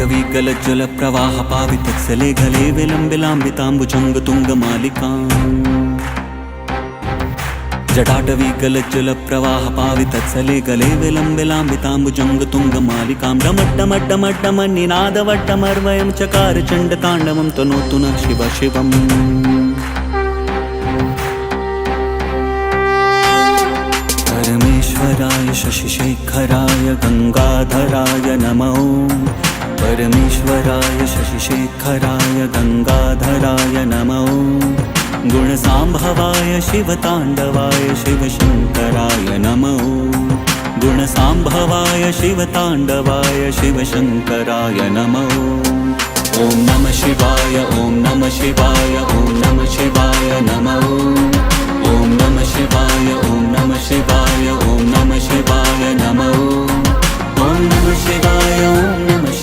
जटाटवीकलज्ज्वलप्रवाह पावितत्सले गले विलम्बिलाम्बिताम्बुजङ्गतुङ्गमालिकाम् जटाटवीकलज्ज्वलप्रवाह पावितत्सले गले विलम्बिलाम्बिताम्बुजङ्गतुङ्गमालिकां डमट्टमट्टमट्टमन्निनादवट्टमर्वयं चकार चण्डताण्डवं तनोतु नः शिव शिवम्। परमेश्वराय शशिशेखराय गंगाधराय नमो। परमेश्वराय शशिशेखराय गंगाधराय नमो। गुणसाम्भवाय शिवताण्डवाय शिवशङ्कराय नमो। गुणसाम्भवाय शिवताण्डवाय शिवशङ्कराय नमो। ॐ नमः शिवाय ॐ नमः शिवाय ॐ नमः शिवाय नमो। ॐ नमः शिवाय ॐ नमः शिवाय ॐ नमः शिवाय नमो। ॐ नमः शिवाय ॐ नमः